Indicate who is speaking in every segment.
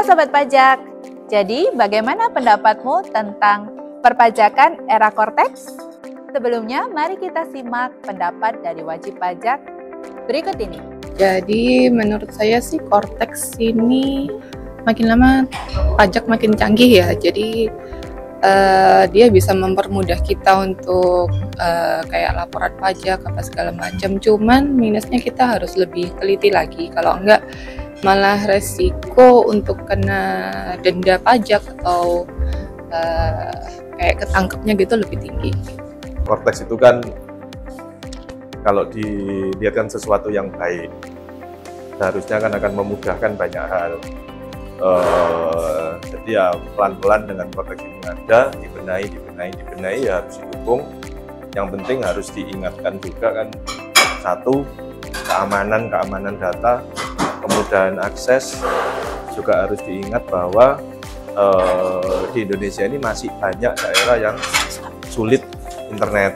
Speaker 1: Sobat Pajak, jadi bagaimana pendapatmu tentang perpajakan era Cortex? Sebelumnya, mari kita simak pendapat dari wajib pajak berikut ini.
Speaker 2: Jadi menurut saya sih Cortex ini makin lama pajak makin canggih ya. Jadi dia bisa mempermudah kita untuk kayak laporan pajak apa segala macam. Cuman minusnya kita harus lebih teliti lagi. Kalau enggak malah resiko untuk kena denda pajak atau kayak ketangkepnya gitu lebih tinggi.
Speaker 3: Cortex itu kan kalau dilihatkan sesuatu yang baik, seharusnya kan akan memudahkan banyak hal. Jadi ya pelan-pelan dengan Cortex ini ada, dibenahi ya harus didukung. Yang penting harus diingatkan juga kan, satu, keamanan data, kemudahan akses, juga harus diingat bahwa di Indonesia ini masih banyak daerah yang sulit internet.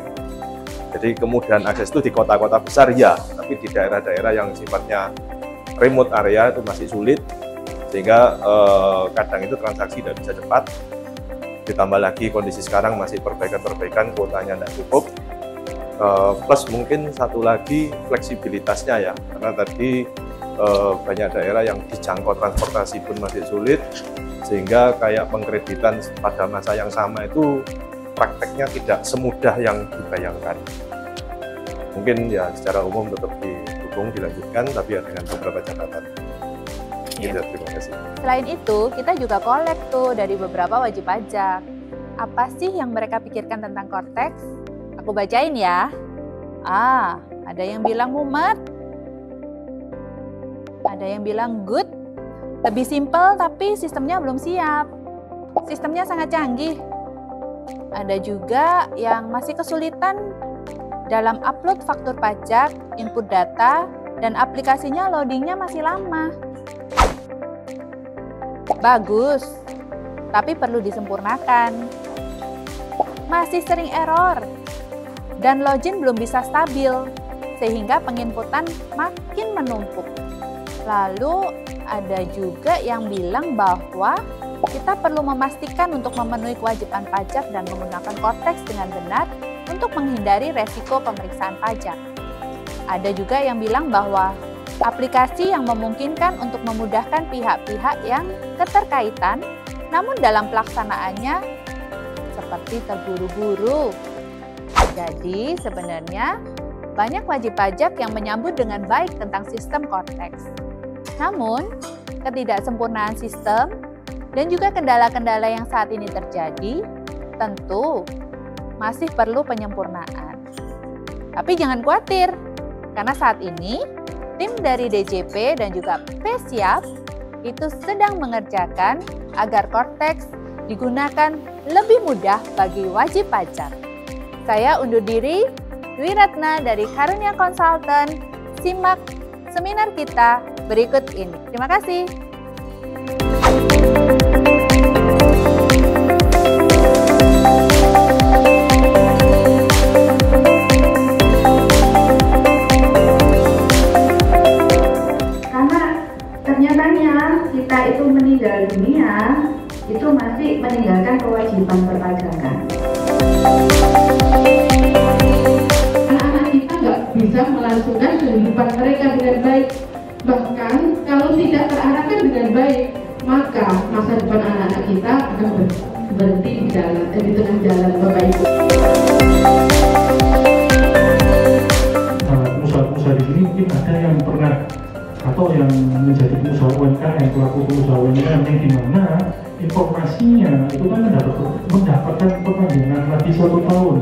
Speaker 3: Jadi kemudahan akses itu di kota-kota besar ya, tapi di daerah-daerah yang sifatnya remote area itu masih sulit, sehingga kadang itu transaksi tidak bisa cepat. Ditambah lagi kondisi sekarang masih perbaikan kuotanya tidak cukup. Plus mungkin satu lagi fleksibilitasnya ya, karena tadi banyak daerah yang dijangkau transportasi pun masih sulit, sehingga kayak pengkreditan pada masa yang sama itu prakteknya tidak semudah yang dibayangkan. Mungkin ya secara umum tetap didukung, dilanjutkan, tapi ya dengan beberapa catatan. Gitu, terima kasih.
Speaker 1: Selain itu, kita juga kolek tuh dari beberapa wajib pajak. Apa sih yang mereka pikirkan tentang Cortex? Aku bacain ya. Ada yang bilang mumet. Ada yang bilang good. Lebih simpel tapi sistemnya belum siap. Sistemnya sangat canggih. Ada juga yang masih kesulitan dalam upload faktur pajak, input data, dan aplikasinya loadingnya masih lama. Bagus, tapi perlu disempurnakan. Masih sering error, dan login belum bisa stabil, sehingga penginputan makin menumpuk. Lalu ada juga yang bilang bahwa kita perlu memastikan untuk memenuhi kewajiban pajak dan menggunakan Cortex dengan benar untuk menghindari resiko pemeriksaan pajak. Ada juga yang bilang bahwa aplikasi yang memungkinkan untuk memudahkan pihak-pihak yang keterkaitan, namun dalam pelaksanaannya seperti terburu-buru. Jadi sebenarnya banyak wajib pajak yang menyambut dengan baik tentang sistem Cortex. Namun, ketidaksempurnaan sistem dan juga kendala-kendala yang saat ini terjadi tentu masih perlu penyempurnaan. Tapi jangan khawatir, karena saat ini tim dari DJP dan juga PSiap itu sedang mengerjakan agar Cortex digunakan lebih mudah bagi wajib pajak. Saya undur diri, Dwi Ratna dari Karunia Consultant. Simak seminar kita berikut ini. Terima kasih.
Speaker 4: Kita itu meninggal dunia, itu masih meninggalkan kewajiban perpajakan. Anak-anak kita nggak bisa melangsungkan kehidupan mereka dengan baik. Bahkan kalau tidak terarahkan dengan baik, maka masa depan anak-anak kita akan berhenti di tengah jalan Bapak Ibu.
Speaker 5: Pengusaha di sini mungkin ada yang pernah atau yang menjadi pengusaha UMKM, pelaku pengusaha UMKM yang dimana informasinya itu kan mendapatkan perpanjangan lagi 1 tahun.